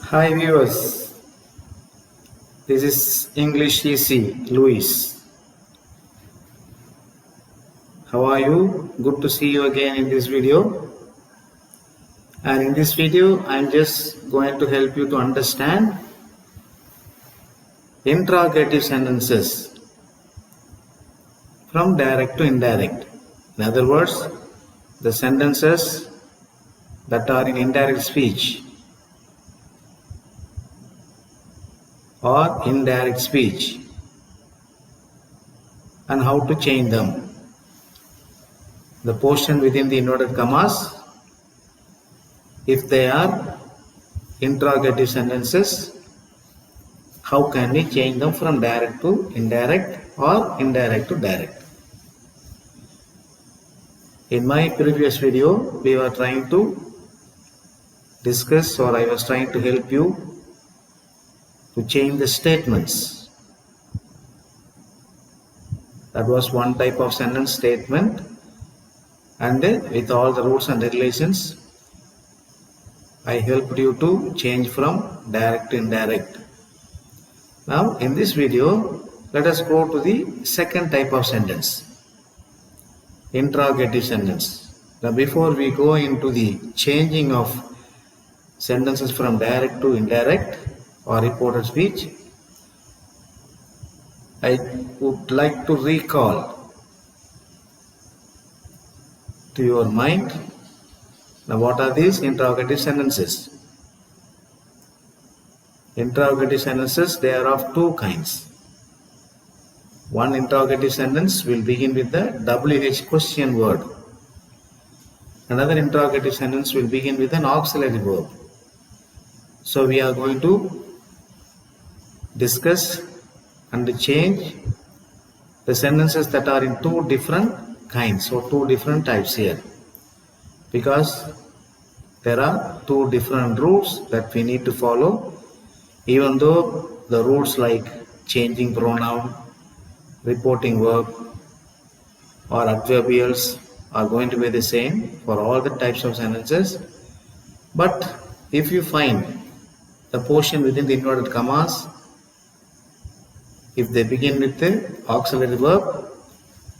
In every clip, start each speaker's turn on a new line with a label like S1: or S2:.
S1: Hi viewers, this is English EC Louis. How are you? Good to see you again in this video. And in this video, I'm just going to help you to understand interrogative sentences from direct to indirect. In other words, the sentences that are in indirect speech or indirect speech and how to change them. The portion within the inverted commas, if they are interrogative sentences, how can we change them from direct to indirect or indirect to direct? In my previous video, we were trying to discuss, or I was trying to help you to change the statements. That was one type of sentence statement, and then with all the rules and regulations, I helped you to change from direct to indirect. Now in this video, let us go to the second type of sentence, interrogative sentence. Now before we go into the changing of sentences from direct to indirect or reported speech, I would like to recall to your mind, now what are these interrogative sentences? Interrogative sentences, they are of two kinds. One interrogative sentence will begin with the WH question word. Another interrogative sentence will begin with an auxiliary verb. So we are going to discuss and change the sentences that are in two different kinds or two different types here, because there are two different rules that we need to follow. Even though the rules like changing pronoun, reporting verb or adverbials are going to be the same for all the types of sentences, but if you find the portion within the inverted commas, if they begin with the auxiliary verb,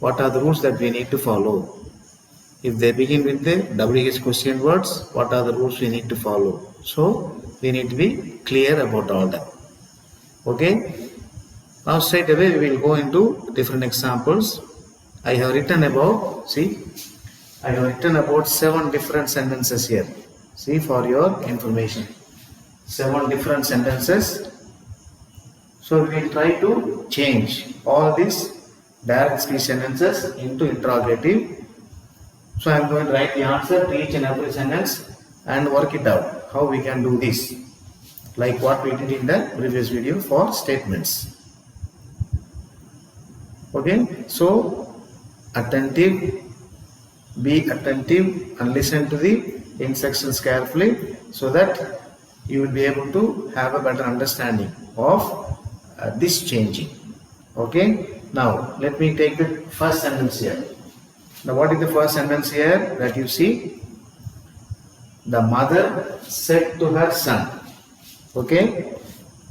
S1: what are the rules that we need to follow? If they begin with the WH question words, what are the rules we need to follow? So we need to be clear about all that. Okay? Now straight away we will go into different examples. I have written about, I have written about 7 different sentences here. See, for your information. 7 different sentences. So we will try to change all these direct speech sentences into interrogative. So I am going to write the answer to each and every sentence and work it out, how we can do this, like what we did in the previous video for statements. Okay, so be attentive and listen to the instructions carefully so that you will be able to have a better understanding of this changing. Okay, now let me take the first sentence here. Now what is the first sentence here that you see? The mother said to her son. Okay,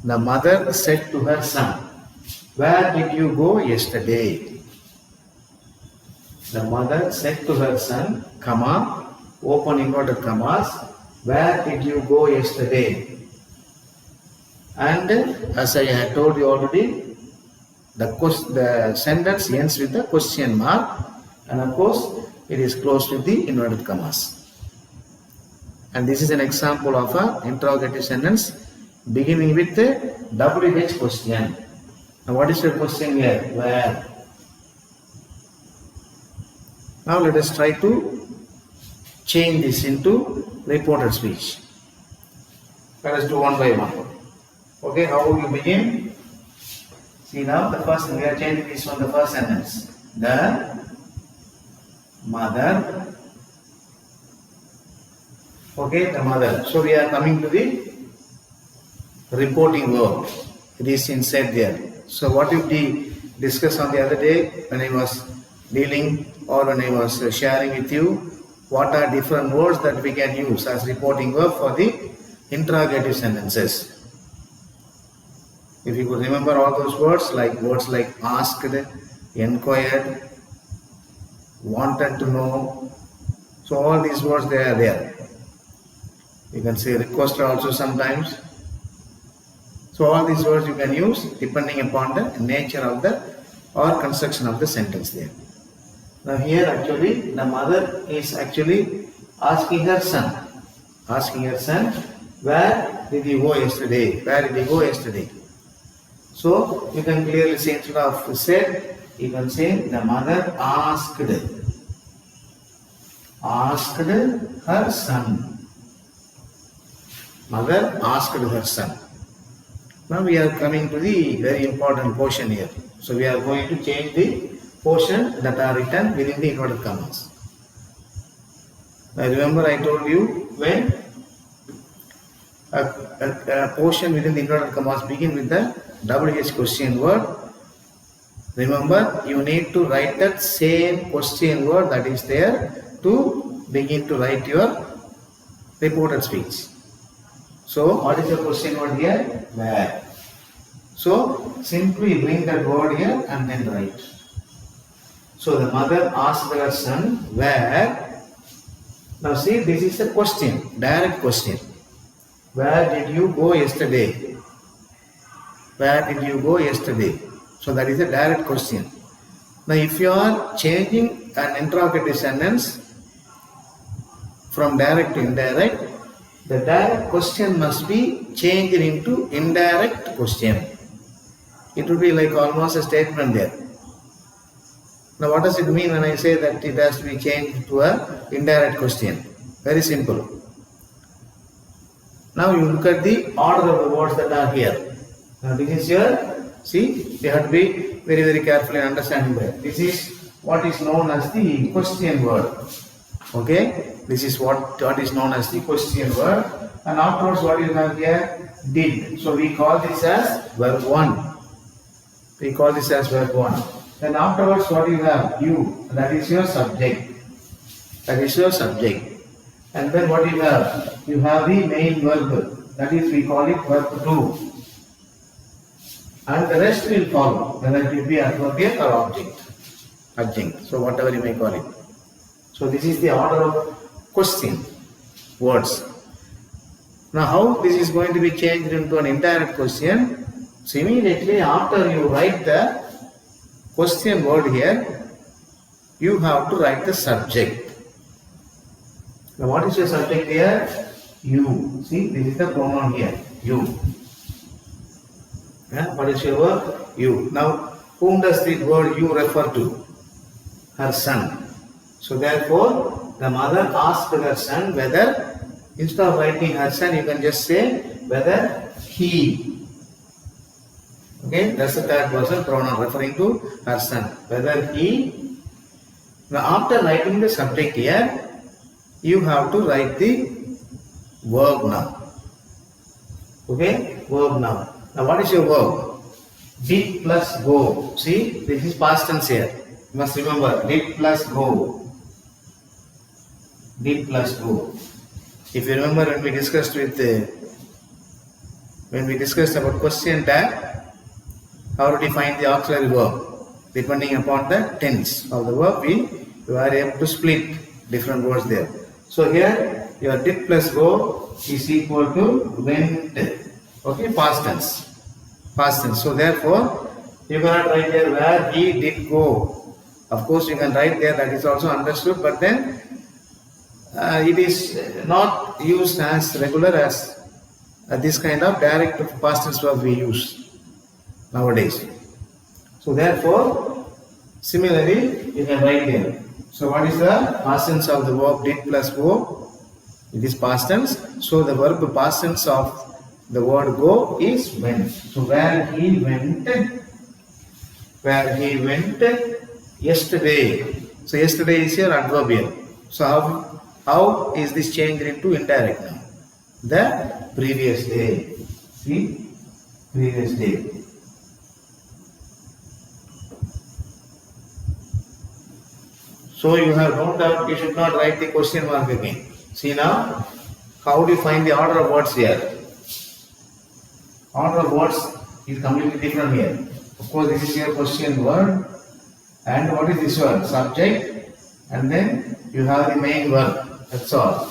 S1: the mother said to her son, where did you go yesterday? The mother said to her son, comma, open inverted commas, where did you go yesterday? And as I had told you already, the sentence ends with a question mark, and of course it is closed with the inverted commas. And this is an example of an interrogative sentence beginning with the WH question. Now what is the question here? Where? Now let us try to change this into reported speech. Let us do one by one. Okay, how will you begin? See, now the first, we are changing this from the first sentence. The mother. Okay, the mother. So we are coming to the reporting verb. It is inside there. So what did we discuss on the other day when I was dealing or when I was sharing with you what are different words that we can use as reporting verb for the interrogative sentences. If you could remember all those words like asked, inquired, wanted to know. So all these words, they are there. You can say requested also sometimes. So all these words you can use depending upon the nature of the or construction of the sentence there. Now here actually the mother is actually asking her son, where did you go yesterday? Where did you go yesterday? So you can clearly say, instead of said, you can say the mother asked her son. Mother asked her son. Now we are coming to the very important portion here. So we are going to change the portion that are written within the inverted commas. Now remember I told you when a portion within the inverted commas begin with the WH question word. Remember, you need to write that same question word that is there to begin to write your reported speech. So, what is the question word here? Where. So, simply bring that word here and then write. So, the mother asked her son, where? Now, see, this is a question, direct question. Where did you go yesterday? Where did you go yesterday? So, that is a direct question. Now, if you are changing an interrogative sentence from direct to indirect, the direct question must be changed into indirect question. It will be like almost a statement there. Now what does it mean when I say that it has to be changed to a indirect question? Very simple. Now you look at the order of the words that are here. Now this is here. See, you have to be very, very careful in understanding that. This is what is known as the question word. Okay, this is what is known as the question word, and afterwards what you have here? Did. So we call this as verb 1. We call this as verb 1. Then afterwards what you have? You. That is your subject. That is your subject. And then what you have? You have the main verb. That is, we call it verb 2. And the rest will follow, whether it will be adverbial or object. Adjunct. So whatever you may call it. So this is the order of question words. Now how this is going to be changed into an indirect question? So immediately after you write the question word here, you have to write the subject. Now what is your subject here? You. See, this is the pronoun here. You. Yeah? What is your word? You. Now whom does the word you refer to? Her son. So therefore, the mother asked her son whether, instead of writing her son, you can just say whether he. Okay, that's the third person pronoun referring to her son. Whether he. Now after writing the subject here, you have to write the verb now. Okay, verb now. Now what is your verb? Did plus go. See, this is past tense here. You must remember, did plus go. Did plus go. If you remember when we discussed about question tag, how to define the auxiliary verb? Depending upon the tense of the verb, you are able to split different words there. So here your did plus go is equal to went. Okay, past tense. Past tense. So therefore, you cannot write there where he did go. Of course, you can write there, that is also understood, but then it is not used as regular as this kind of direct past tense verb we use nowadays. So therefore, similarly, you can write here. So what is the past tense of the verb did plus go? It is past tense. So the verb past tense of the word go is went. So where he went yesterday. So yesterday is your adverbial. So how is this changed into indirect now? The previous day. See? Previous day. So you have no doubt, you should not write the question mark again. See now? How do you find the order of words here? Order of words is completely different here. Of course, this is your question word. And what is this word? Subject. And then you have the main verb. That's all.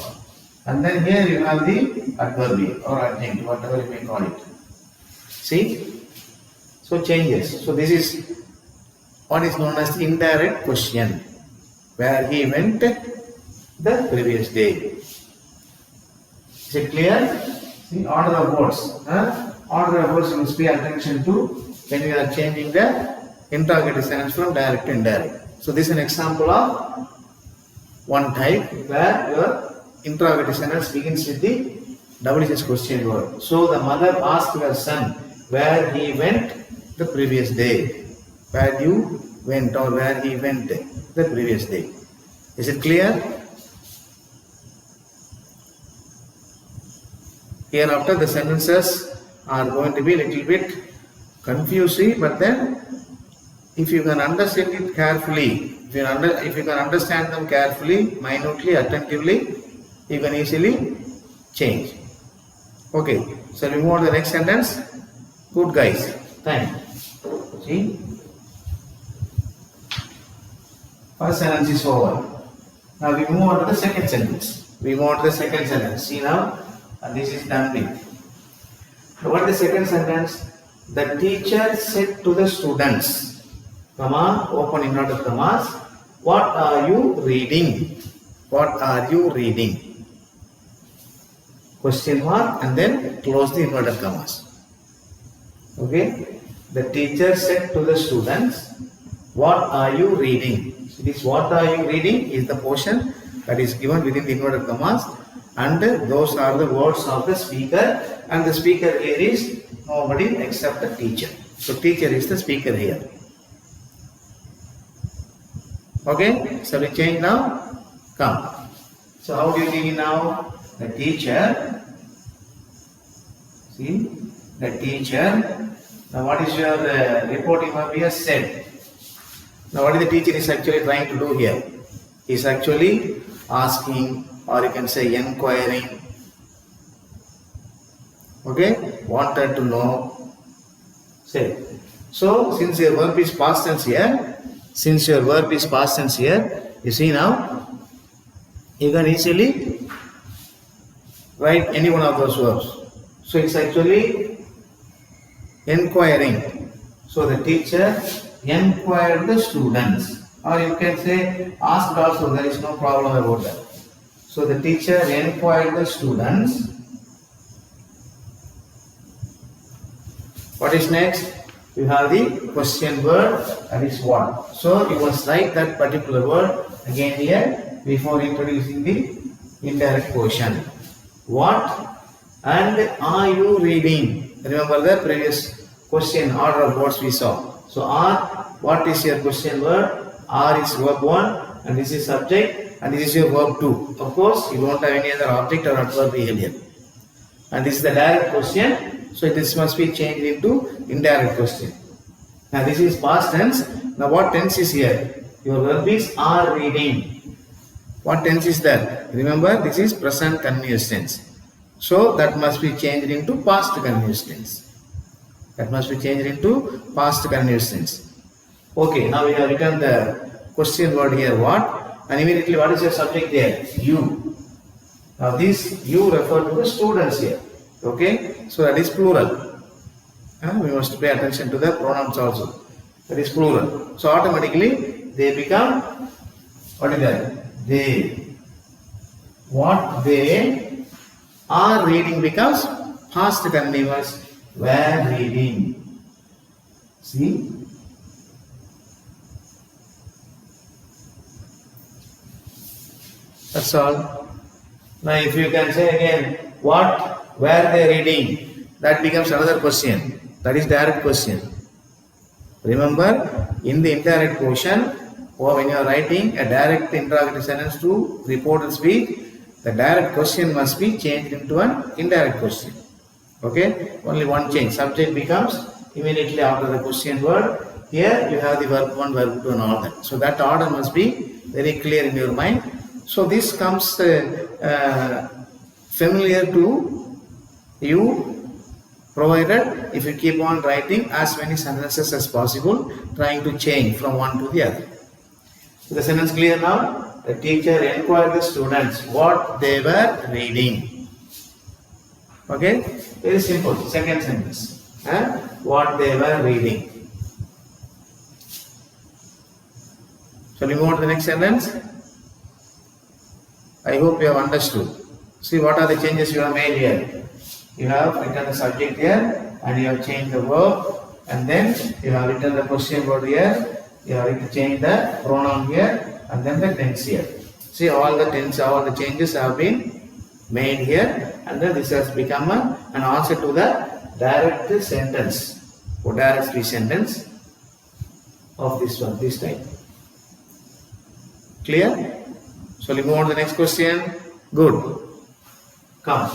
S1: And then here you have the adverb or adjunct, whatever you may call it. See? So changes. So this is what is known as the indirect question. Where he went the previous day. Is it clear? See, order of words. Order of words you must pay attention to when you are changing the interrogative sentence from direct to indirect. So this is an example of one type where your interrogative sentence begins with the WH question word. So the mother asked her son where he went the previous day. Where you went or where he went the previous day. Is it clear? Hereafter the sentences are going to be a little bit confusing, but then if you can understand it carefully, if you can understand them carefully, minutely, attentively, you can easily change. Okay, so we move on to the next sentence. Good guys. Thanks. See? First sentence is over. Now we move on to the second sentence. See now, and this is done with. Now what is the second sentence? The teacher said to the students, comma, open inverted commas, what are you reading? What are you reading? Question mark and then close the inverted commas. Okay? The teacher said to the students, what are you reading? So this what are you reading is the portion that is given within the inverted commas, and those are the words of the speaker, and the speaker here is nobody except the teacher. So teacher is the speaker here. Okay, so we change now. Come. So how do you think now? The teacher. See, the teacher. Now what is your reporting verb here? Said. Now what is the teacher is actually trying to do here? He is actually asking, or you can say inquiring. Okay, wanted to know. Say. So since your verb is past tense here, you see now, you can easily write any one of those verbs. So it's actually inquiring. So the teacher inquired the students, or you can say asked also, there is no problem about that. So the teacher inquired the students. What is next? You have the question word, that is what. So you must write that particular word again here before introducing the indirect quotient. What and are you reading? Remember the previous question order of words we saw. So are, what is your question word? Are is verb 1 and this is subject and this is your verb 2. Of course, you don't have any other object or adverb here. And this is the direct question. So this must be changed into indirect question. Now this is past tense. Now what tense is here? Your verb is are reading. What tense is that? Remember, this is present continuous tense. So that must be changed into past continuous tense. Okay, now we have written the question word here, what? And immediately what is your subject there? You. Now this you refer to the students here. Okay, so that is plural. We must pay attention to the pronouns also. That is plural. So automatically they become, what is that? They. What they are reading becomes past continuous. Were reading. See? That's all. Now if you can say again, what were they reading? That becomes another question. That is direct question. Remember, in the indirect question, or when you are writing a direct interrogative sentence to reported speech, the direct question must be changed into an indirect question. Okay, only one change. Subject becomes immediately after the question word. Here you have the verb 1, verb 2 and all that. So that order must be very clear in your mind. So this comes familiar to you, provided if you keep on writing as many sentences as possible, trying to change from one to the other. Is the sentence clear now? The teacher inquired the students what they were reading. Okay? Very simple. Second sentence. What they were reading. Shall we move on to the next sentence? I hope you have understood. See what are the changes you have made here. You have written the subject here and you have changed the verb, and then you have written the question word here. You have changed the pronoun here and then the tense here. See all the tense, all the changes have been made here, and then this has become an answer to the direct sentence or direct speech sentence of this one, this type. Clear? So we move on to the next question. Good. Come.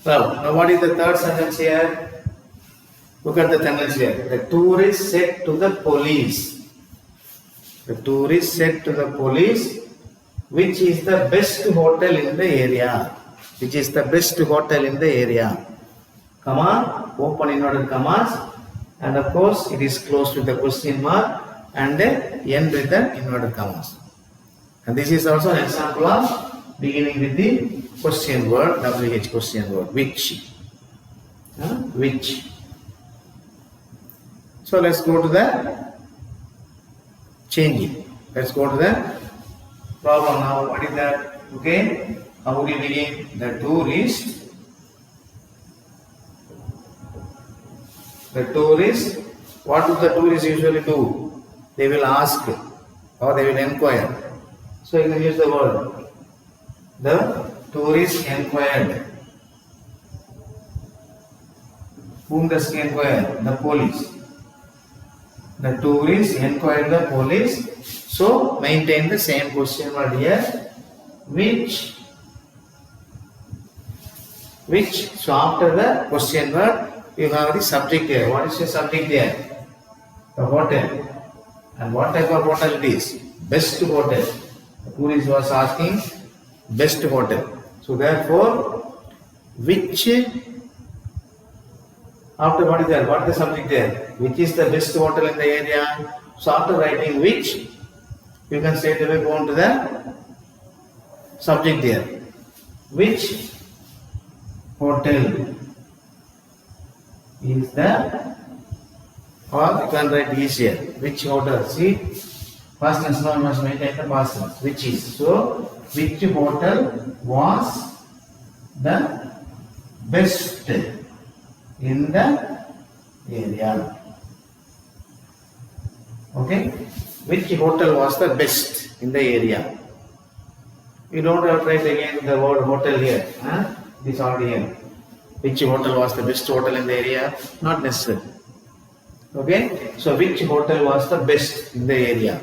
S1: Now what is the third sentence here? Look at the sentence here. The tourist said to the police. The tourist said to the police, which is the best hotel in the area? Which is the best hotel in the area? Comma, open inverted commas, and of course it is closed with the question mark and end with the inverted commas. And this is also an example of beginning with the question word, WH question word, which. Which. So let's go to the changing. Let's go to the problem now. What is that? Okay. How do we begin? The tourist. The tourist. What do the tourists usually do? They will ask or they will inquire. So you can use the word. The tourist inquired. Whom does he inquire? The police. The tourist inquired the police. So maintain the same question word here. Which. So after the question word, you have the subject here. What is the subject here? The hotel. And what type of hotel it is? Best hotel. The tourist was asking best hotel. So therefore, which, after what is there? What is the subject there? Which is the best hotel in the area? So after writing which, you can straight away go on to the subject there. Which hotel is the, or you can write easier. Which hotel? See, past tense now must maintain the past tense. Which is. So, which hotel was the best in the area? Okay? Which hotel was the best in the area? You don't have to write again the word hotel here. It is already here. Which hotel was the best hotel in the area? Not necessary. Okay? So, which hotel was the best in the area?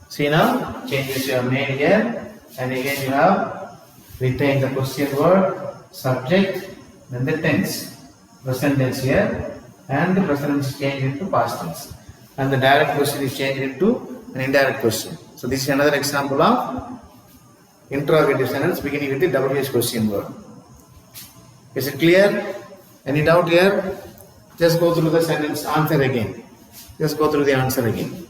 S1: See now, changes you have made here, and again you have retained the question word, subject, then the tense, present tense here, and the present tense changed into past tense, and the direct question is changed into an indirect question. So this is another example of interrogative sentence beginning with the WH question word. Is it clear? Any doubt here? Just go through the sentence answer again. Just go through the answer again.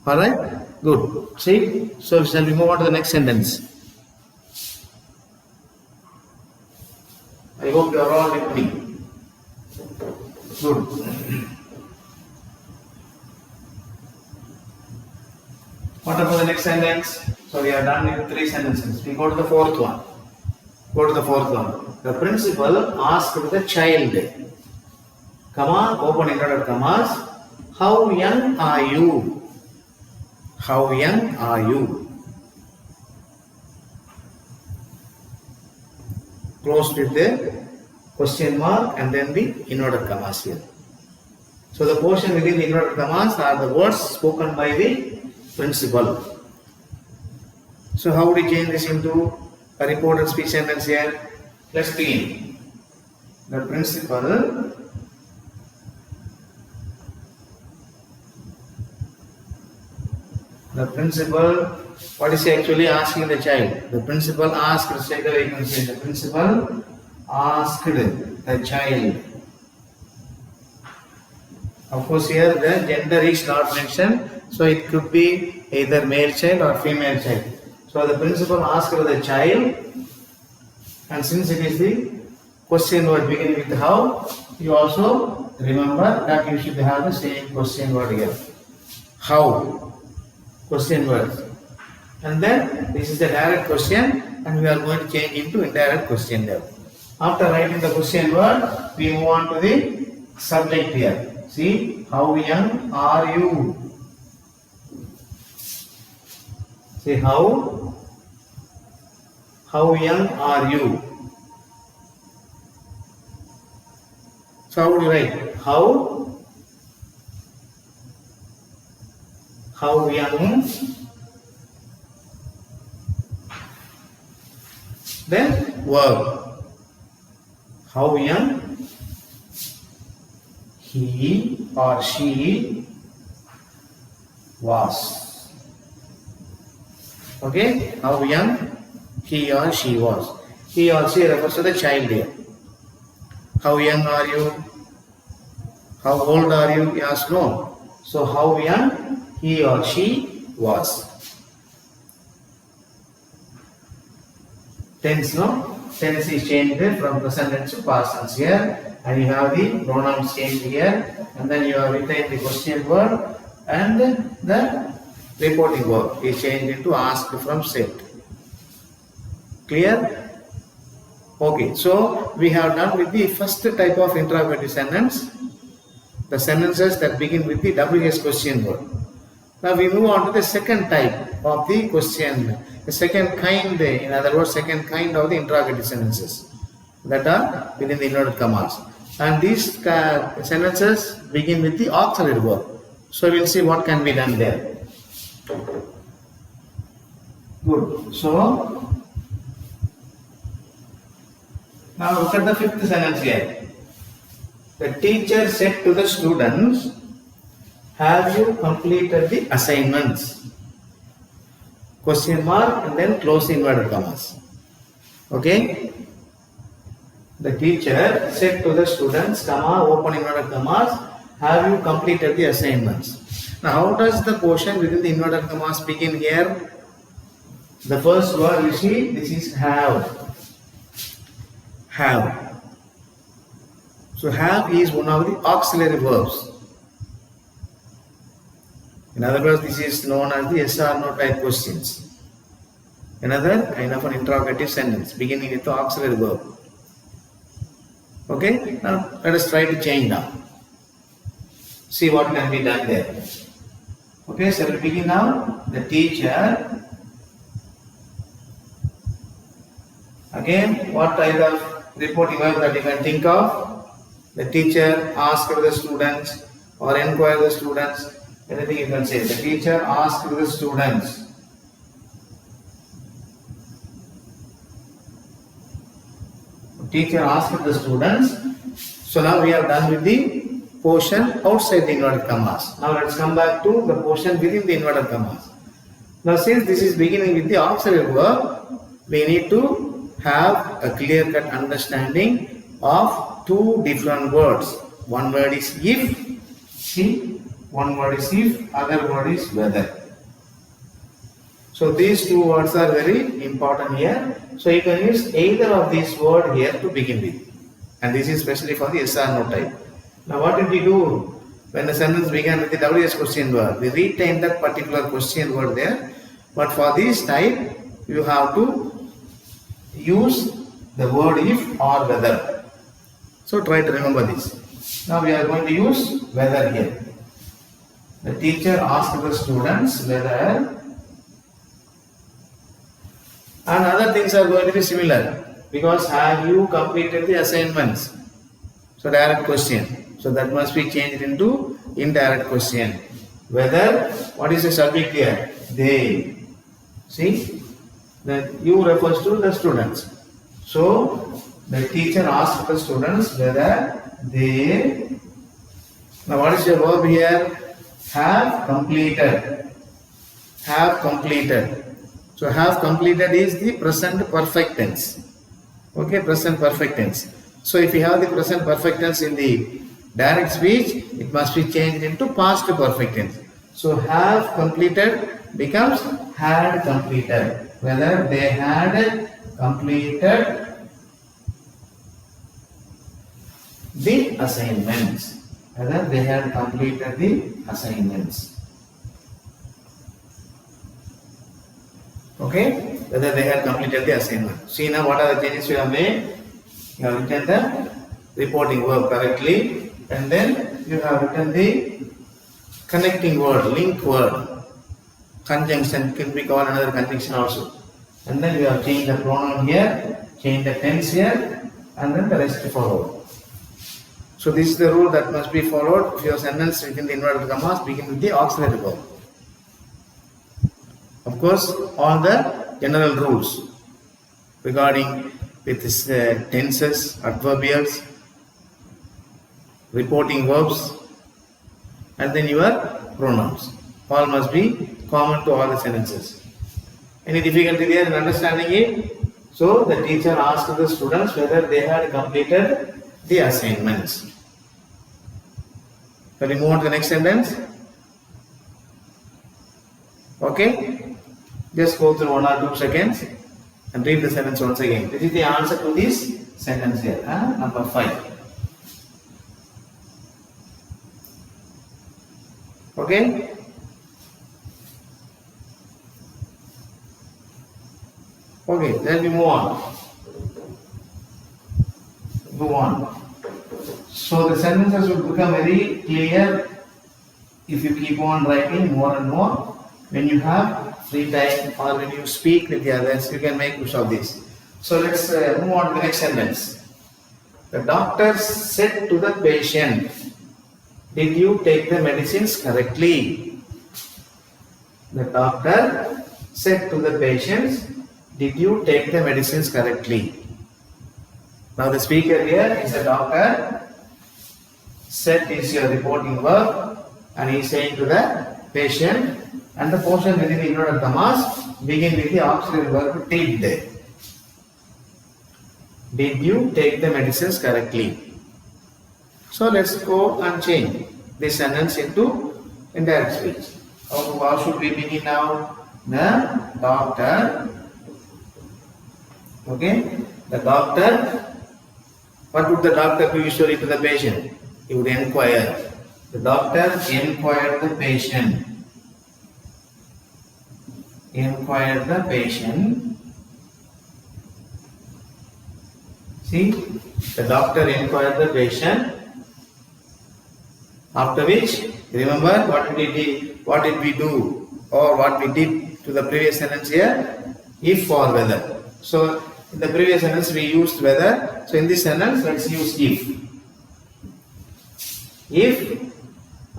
S1: Alright? Good. See? So shall we move on to the next sentence? I hope you are all with me. Good. What about the next sentence? So we are done with 3 sentences. We go to the fourth one. Go to the fourth one. The principal asked the child, comma, open inverted commas, how young are you? How young are you? Closed with the question mark and then the inverted commas here. So the portion within the inverted commas are the words spoken by the principal. So how do we change this into a reported speech sentence here? Let's begin. The principal what is he actually asking the child? The principal asked, straight away you can say the principal asked the child. Of course here the gender is not mentioned, so it could be either male child or female child. So the principal asked the child, and since it is the question word beginning with how, you also remember that you should have the same question word here. How? Question word. And then this is the direct question, and we are going to change into indirect question there. After writing the question word, we move on to the subject here. See, how young are you? See, how young are you? So how would you write? How young? Then verb. How young he or she was. Okay? How young he or she was. He or she refers to the child here. How young are you? How old are you? Yes, no. So how young he or she was. Tense, no? Tense is changed from present tense to past tense here, and you have the pronouns changed here, and then you have retained the question word, and the reporting verb is changed into asked from said. Clear? Okay, so we have done with the first type of interrogative sentence, the sentences that begin with the WS question word. Now we move on to the second type of the question, the second kind, in other words, second kind of the interrogative sentences that are within the inverted commas. And these sentences begin with the auxiliary verb. So we will see what can be done there. Good. So now look at the fifth sentence here. The teacher said to the students, have you completed the assignments? Question mark and then close inverted commas. Okay? The teacher said to the students, comma, open inverted commas, have you completed the assignments? Now how does the portion within the inverted commas begin here? The first word you see, this is have. Have. So have is one of the auxiliary verbs. In other words, this is known as the yes or no type questions. Another kind of an interrogative sentence beginning with the auxiliary verb. Okay, now let us try to change now. See what can be done there. Okay, so we begin now. The teacher. Again, what type of reporting verb that you can think of? The teacher asked the students or inquired the students. Anything you can say. The teacher asked the students. The teacher asked the students. So now we are done with the portion outside the inverted commas. Now let's come back to the portion within the inverted commas. Now since this is beginning with the auxiliary verb, we need to have a clear-cut understanding of two different words. One word is if. See. One word is if, other word is whether. So these two words are very important here. So you can use either of these words here to begin with. And this is especially for the yes or no type. Now what did we do? When the sentence began with the WS question word, we retain that particular question word there. But for this type, you have to use the word if or whether. So try to remember this. Now we are going to use whether here. The teacher asked the students whether, and other things are going to be similar because have you completed the assignments? So direct question. So that must be changed into indirect question. Whether, what is the subject here? They. See, that you refers to the students. So The teacher asked the students whether they. Now, what is the verb here? Have completed. Have completed. So, have completed is the present perfect tense. Okay, present perfect tense. So, if you have the present perfect tense in the direct speech, it must be changed into past perfect tense. So, have completed becomes had completed. Whether they had completed the assignments. Whether they had completed the assignments. Okay? Whether they had completed the assignment. See now what are the changes you have made? You have written the reporting verb correctly, and then you have written the connecting word, link word. Conjunction can be called another conjunction also. And then you have changed the pronoun here, changed the tense here, and then the rest follow. So this is the rule that must be followed. If your sentence within the inverted commas begin with the auxiliary verb. Of course, all the general rules regarding with this, tenses, adverbials, reporting verbs, and then your pronouns. All must be common to all the sentences. Any difficulty there in understanding it? So the teacher asked the students whether they had completed the assignments. Can we move on to the next sentence? Okay? Just go through 1 or 2 seconds and read the sentence once again. This is the answer to this sentence here. Number 5. Okay? Okay, then we move on. Go on. So the sentences will become very clear if you keep on writing more and more. When you have free time or when you speak with the others, you can make use of this. So let's move on to the next sentence. The doctor said to the patient, "Did you take the medicines correctly?" The doctor said to the patient, "Did you take the medicines correctly?" Now the speaker here is the doctor. Said is your reporting verb, and he is saying to the patient, and the portion within the inverted commas begin with the auxiliary verb did. Did you take the medicines correctly? So let's go and change this sentence into indirect speech. How should we begin now? The doctor. Okay, the doctor. What would the doctor do usually to the patient? He would inquire. The doctor inquired the patient. Inquired the patient. See, the doctor inquired the patient. After which, remember what did we do, or what we did to the previous sentence here? If or whether. So in the previous sentence we used whether. So in this sentence let's use if. If,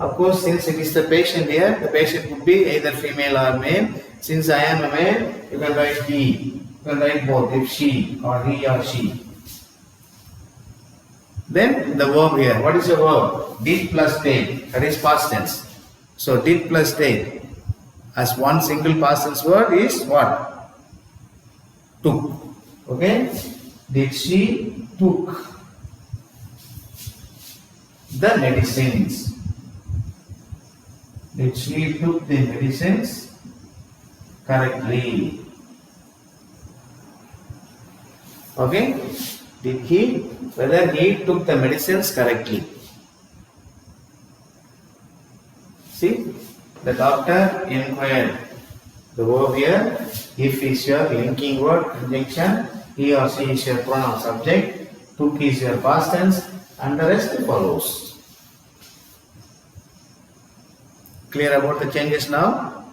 S1: of course, since it is the patient here, the patient could be either female or male. Since I am a male, you can write he. You can write both, if she or he or she. Then the verb here. What is the verb? Did plus take. That is past tense. So did plus take as one single past tense word is what? Took. Okay? Did she took the medicines? Did she took the medicines correctly? Okay? Did he, whether he took the medicines correctly? See, the doctor inquired. The verb here, if is your linking word, conjunction, he or she is your pronoun subject, took is your past tense, and the rest follows. Clear about the changes now?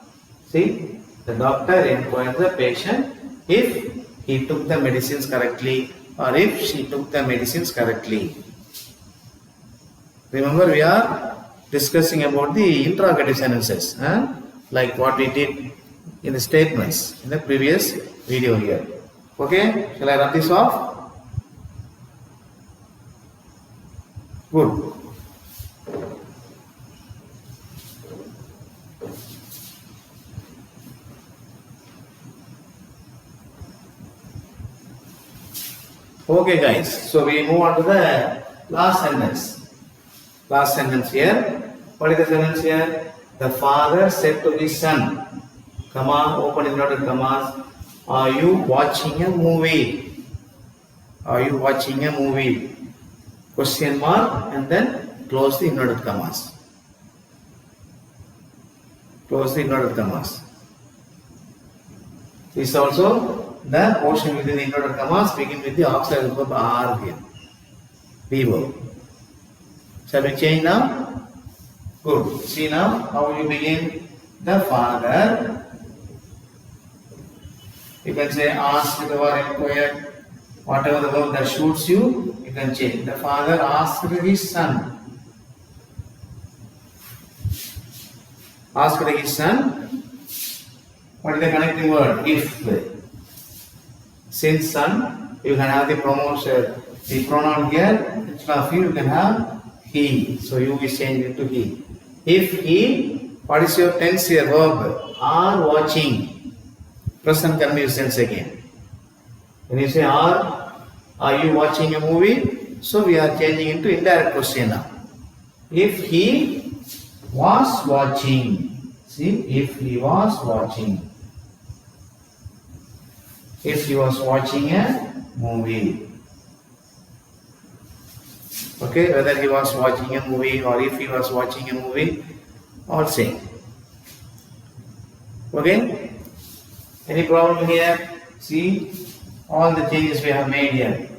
S1: See, the doctor inquired the patient if he took the medicines correctly or if she took the medicines correctly. Remember, we are discussing about the interrogative sentences, like what we did in the statements in the previous video here. Okay, shall I run this off? Good. Okay guys, so we move on to the last sentence. Last sentence here. What is the sentence here? The father said to his son, comma, open inverted commas, are you watching a movie? Are you watching a movie? Question mark and then close the inverted commas. Close the inverted commas. This is also the portion within the inverted commas begin with the auxiliary verb are here. Be verb. Shall we change now? Good. See now how you begin. The father. You can say asked or inquired. Whatever the verb that suits you, you can change. The father asked his son. Asked his son. What is the connecting word? If. Since son, you can have the pronoun here. Instead of you can have he. So you will change it to he. If he, what is your tense here? Verb. Are watching. Present continuous tense again. When you say are you watching a movie? So we are changing into indirect question now. If he was watching. See, if he was watching. If he was watching a movie. Okay, whether he was watching a movie or if he was watching a movie, all same. Okay? Any problem here? See, all the changes we have made here.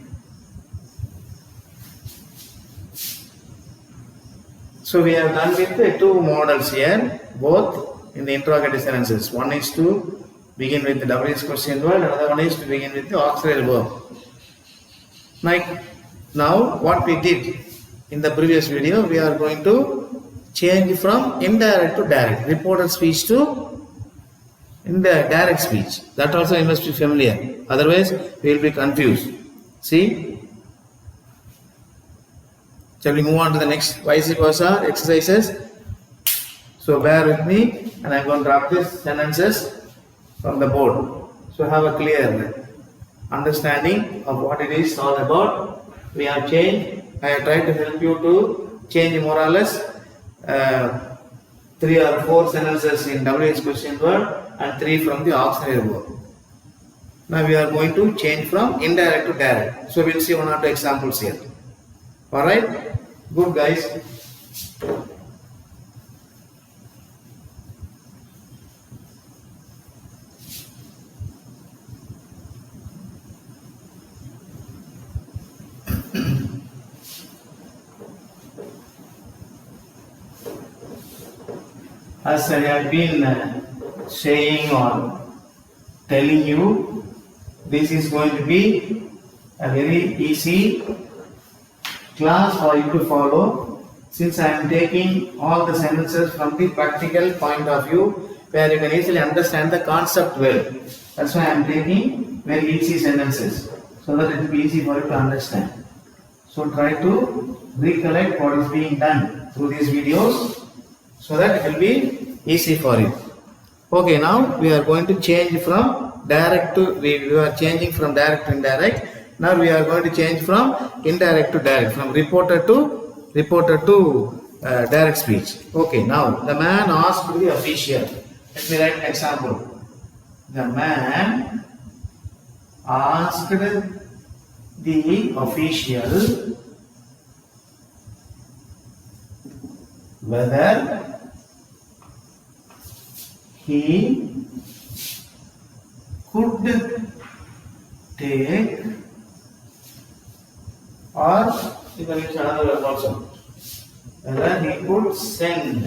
S1: So we have done with the two models here, both in the interrogative sentences. One is to begin with the WH question word, another one is to begin with the auxiliary verb. Like now what we did in the previous video, we are going to change from indirect to direct, reported speech to in the direct speech. That also you must be familiar, otherwise we will be confused. See, shall we move on to the next vice versa exercises? So bear with me and I am going to drop these sentences from the board. So have a clear understanding of what it is all about. We have changed. I have tried to help you to change more or less 3 or 4 sentences in WH question word and 3 from the auxiliary verb. Now we are going to change from indirect to direct. So we will see 1 or 2 examples here. Alright? Good guys. As I have been saying or telling you, this is going to be a very easy class for you to follow, since I am taking all the sentences from the practical point of view where you can easily understand the concept well. That's why I am taking very easy sentences so that it will be easy for you to understand. So try to recollect what is being done through these videos so that it will be easy for you. Okay, now we are going to change from direct to, we are changing from direct to indirect. Now we are going to change from indirect to direct, from reporter to direct speech. Okay, now the man asked the official. Let me write an example. The man asked the official whether he could take, or you can use another word also, whether he could send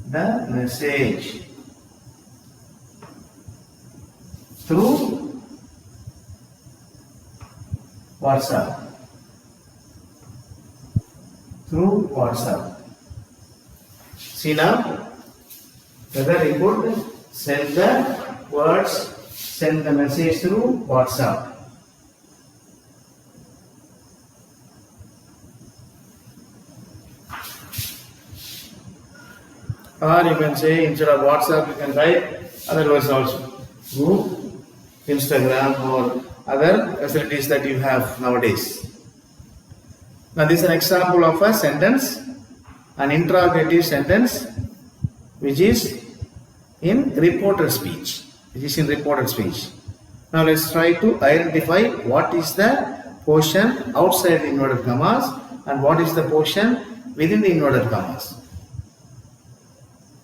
S1: the message through WhatsApp. Through WhatsApp. See now, whether he could send the words, send the message through WhatsApp. Or you can say instead of WhatsApp, you can write other words also. Group, Instagram, or other facilities that you have nowadays. Now this is an example of a sentence, an interrogative sentence, which is in reported speech. Now let's try to identify what is the portion outside the inverted commas and what is the portion within the inverted commas.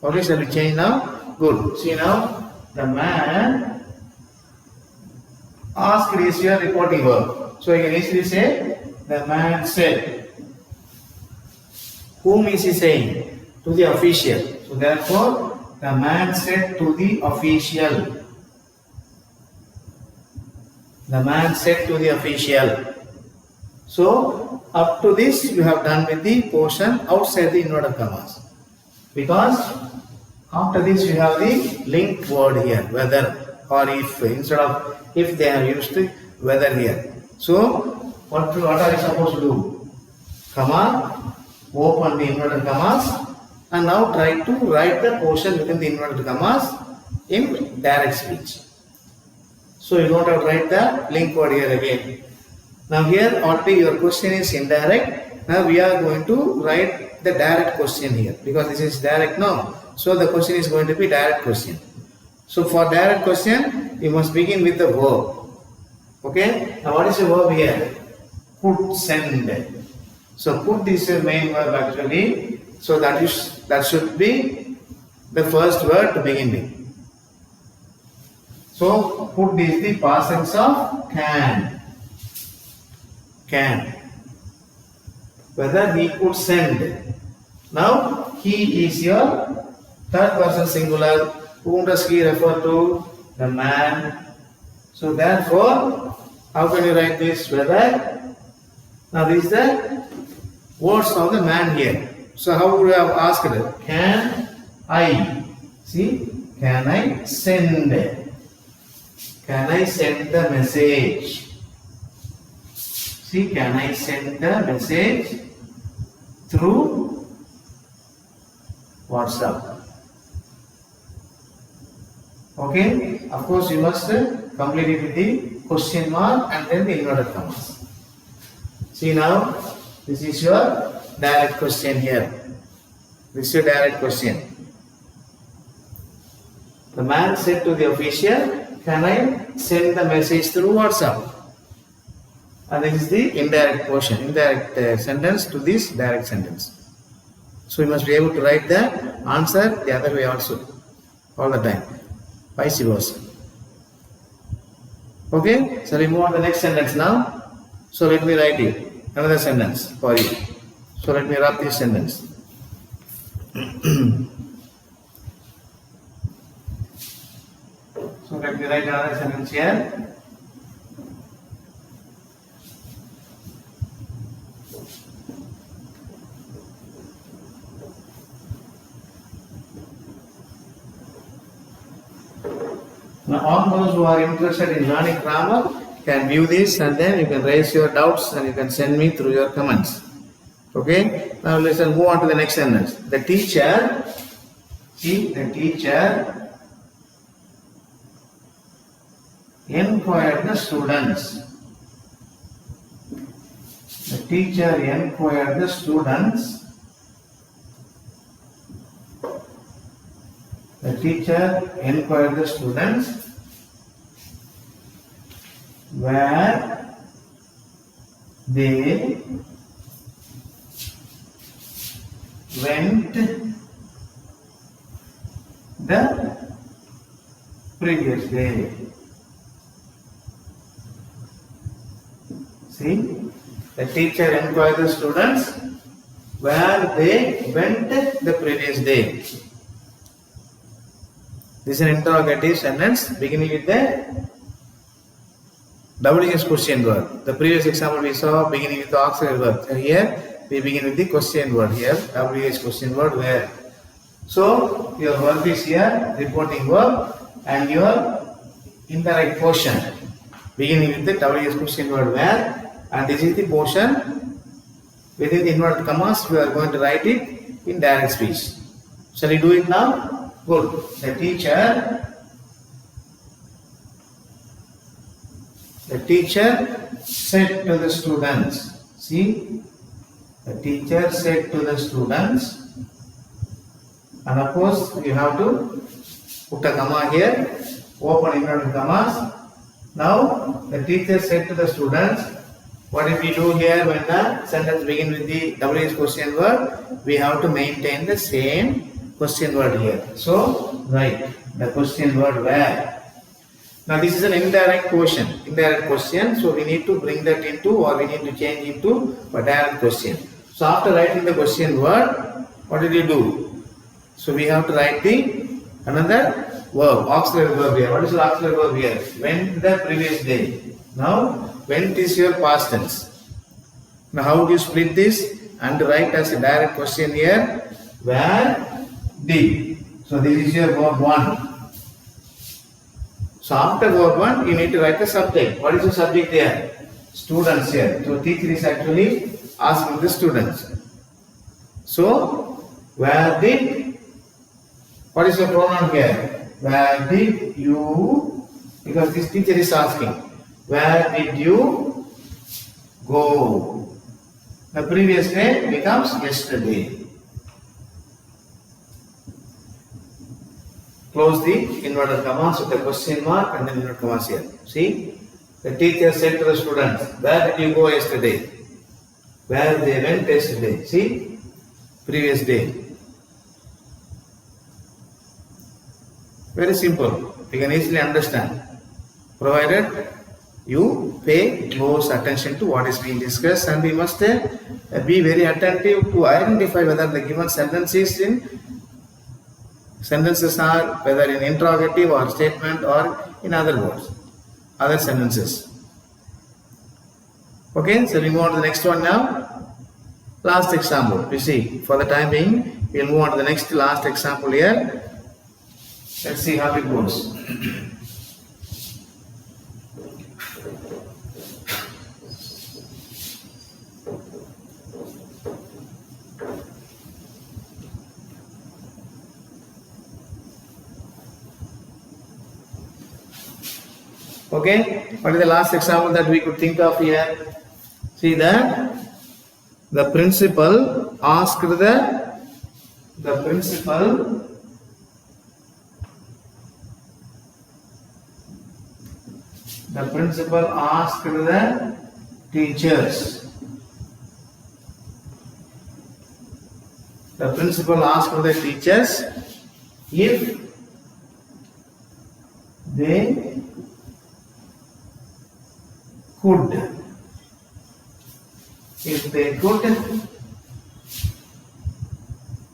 S1: Okay, shall we change now? Good. See now, the man asked is your reporting verb. So you can easily say, the man said. Whom is he saying? To the official. So therefore, the man said to the official. The man said to the official. So up to this you have done with the portion outside the inverted commas. Because after this you have the linked word here, whether or if. Instead of if, they have used whether here. So what are you supposed to do? Comma, open the inverted commas, and now try to write the portion within the inverted commas in direct speech. So you don't have to write the link word here again. Now here already your question is indirect. Now we are going to write the direct question here, because this is direct now. So the question is going to be direct question. So for direct question, you must begin with the verb. Okay. Now what is the verb here? Put, send. So put is the main verb actually. So that should be the first word to begin with. So put is the past tense of can. Can. Whether he could send. Now he is your third person singular. Whom does he refer to? The man. So therefore, how can you write this? Whether. Now this is the words of the man here. So how would you have asked it? Can I? See? Can I send? Can I send the message? See? Can I send the message through WhatsApp? Okay? Of course you must complete it with the question mark and then the inverted commas. See now, this is your direct question here. This is your direct question. The man said to the official, can I send the message through WhatsApp? And this is the indirect portion, indirect sentence to this direct sentence. So you must be able to write the answer the other way also, all the time, vice versa. Okay, so we move on to the next sentence now. So let me write it, another sentence for you. So let me wrap this sentence. So let me write another sentence here. Now all those who are interested in learning grammar can view this, and then you can raise your doubts and you can send me through your comments. Okay, now let's move on to the next sentence. The teacher, see, the teacher inquired the students. The teacher inquired the students. The teacher inquired the students where they went the previous day. See, the teacher inquired the students where they went the previous day. This is an interrogative sentence beginning with the WH question word. The previous example we saw beginning with the auxiliary verb. So here we begin with the question word here, WH question word where. So your verb is here, reporting verb, and your indirect portion beginning with the WH question word where, and this is the portion within the inverted commas. We are going to write it in direct speech. Shall we do it now? Good. The teacher said to the students. See, the teacher said to the students, and of course you have to put a comma here, open inverted commas. Now the teacher said to the students, what if we do here when the sentence begins with the WH question word? We have to maintain the same question word here. So write the question word where. Now this is an indirect question. So we need to bring that into, or we need to change into a direct question. So after writing the question word, what did you do? So we have to write another verb, auxiliary verb here. What is the auxiliary verb here? Went the previous day. Now went is your past tense. Now how do you split this and write as a direct question here? Where did. So this is your verb 1. So after verb 1, you need to write the subject. What is the subject there? Students here. So teacher is actually asking the students. So where did, what is the pronoun here? Where did you, because this teacher is asking, where did you go? The previous day becomes yesterday. Close the inverted commas with the question mark and then inverted commas here. See, the teacher said to the students, where did you go yesterday? Where they went yesterday. See, previous day. Very simple. You can easily understand, provided you pay close attention to what is being discussed, and we must be very attentive to identify whether the given sentences are whether in interrogative or statement or in other words, other sentences. Okay, so we move on to the next one now. Last example. You see, for the time being, we will move on to the next last example here. Let's see how it goes. Okay, what is the last example that we could think of here? See that the principal asked the teachers. The principal asked the teachers if they could. If they could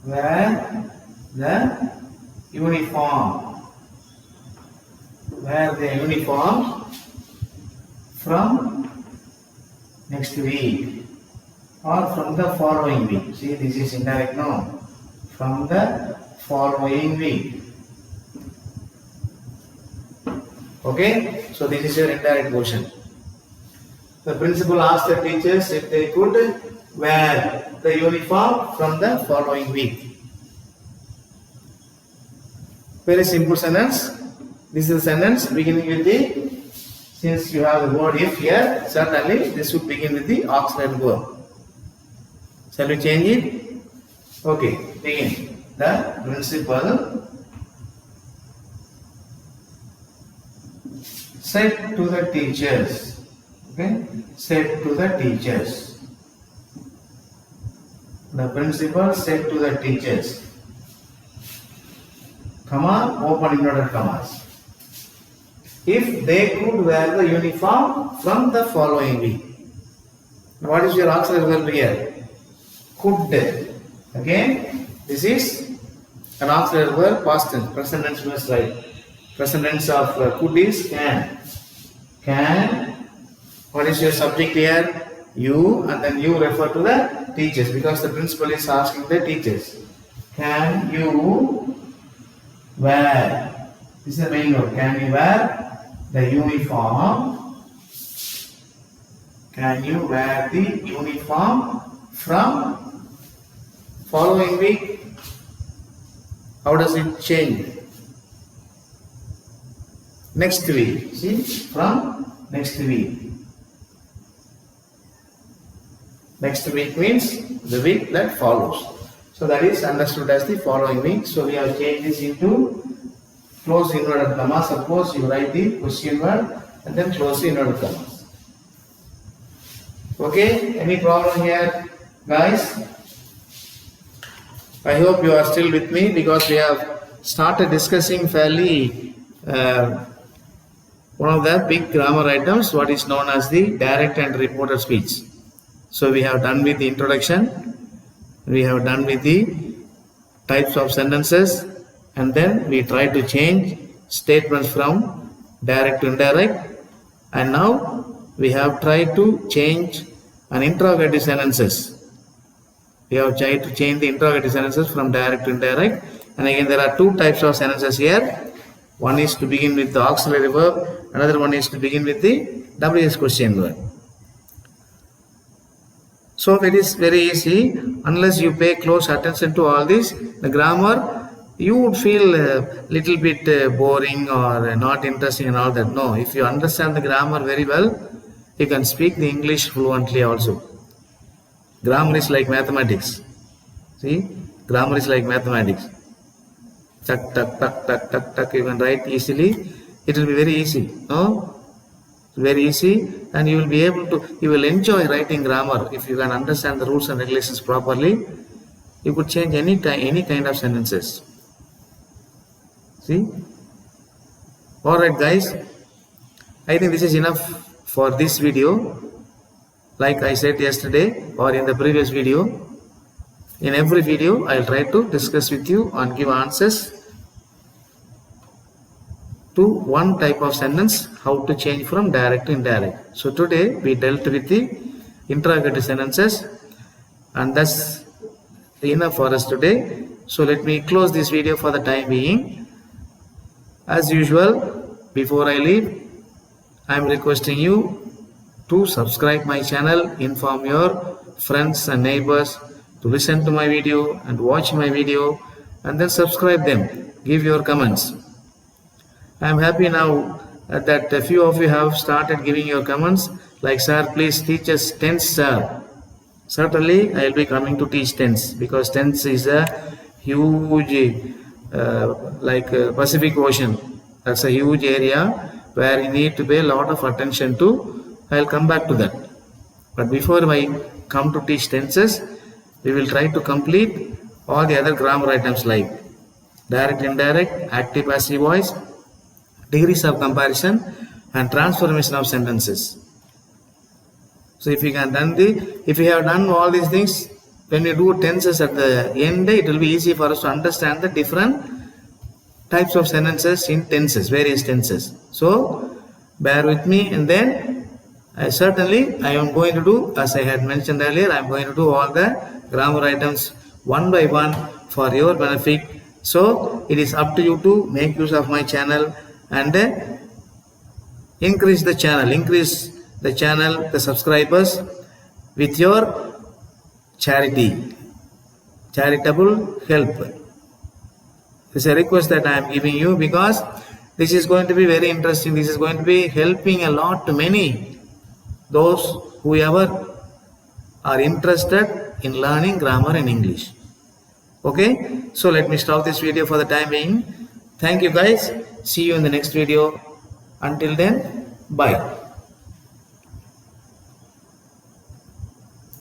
S1: wear the uniform. Wear the uniform from next week or from the following week. See, this is indirect now. From the following week. Okay, so this is your indirect portion. The principal asked the teachers if they could wear the uniform from the following week. Very simple sentence. This is a sentence beginning with the, since you have the word if here, certainly this would begin with the auxiliary verb. Shall we change it? Okay, begin. The principal said to the teachers. Okay, said to the teachers. The principal said to the teachers. Comma, open inverted commas. If they could wear the uniform from the following week. What is your auxiliary verb here? Could. Again, this is an auxiliary verb, past tense. Present tense must write. Present tense of could is can. Can. What is your subject here? You, and then you refer to the teachers because the principal is asking the teachers. Can you wear? This is the main word. Can you wear the uniform? Can you wear the uniform from following week? How does it change? Next week. See, from next week. Next week means the week that follows. So that is understood as the following week. So we have changed this into close inverted comma. Suppose you write the question word and then close the inverted commas. Okay, any problem here, guys? I hope you are still with me because we have started discussing fairly one of the big grammar items, what is known as the direct and reported speech. So we have done with the introduction, we have done with the types of sentences, and then we try to change statements from direct to indirect, and now we have tried to change an interrogative sentences. We have tried to change the interrogative sentences from direct to indirect, and again there are two types of sentences here. One is to begin with the auxiliary verb, another one is to begin with the WS question word. So it is very easy. Unless you pay close attention to all this, the grammar, you would feel a little bit boring or not interesting and all that. No, if you understand the grammar very well, you can speak the English fluently also. Grammar is like mathematics. See, grammar is like mathematics. Tuck, tuck, tuck, tuck, tuck, tuck, you can write easily. It will be very easy. No? Very easy, and you will be able to, you will enjoy writing grammar if you can understand the rules and regulations properly. You could change any kind of sentences. See? Alright guys, I think this is enough for this video. Like I said yesterday or in the previous video, in every video I will try to discuss with you and give answers to one type of sentence, how to change from direct to indirect. So today we dealt with the interrogative sentences, and that's enough for us today. So let me close this video for the time being. As usual, before I leave, I am requesting you to subscribe my channel, inform your friends and neighbors to listen to my video and watch my video, and then subscribe them, give your comments. I am happy now that a few of you have started giving your comments like, sir, please teach us tense, sir. Certainly I will be coming to teach tense, because tense is a huge Pacific Ocean. That's a huge area where you need to pay a lot of attention to. I will come back to that. But before I come to teach tenses, we will try to complete all the other grammar items like direct, indirect, active, passive voice, degrees of comparison, and transformation of sentences. So if you have done all these things, when you do tenses at the end, it will be easy for us to understand the different types of sentences in tenses, various tenses. So bear with me, and then I am going to do, as I had mentioned earlier, I am going to do all the grammar items one by one for your benefit. So it is up to you to make use of my channel and increase the channel, the subscribers with your charitable help. It's a request that I am giving you, because this is going to be very interesting. This is going to be helping a lot to many, those whoever are interested in learning grammar in English. Okay, so let me stop this video for the time being. Thank you guys. See you in the next video. Until then, bye.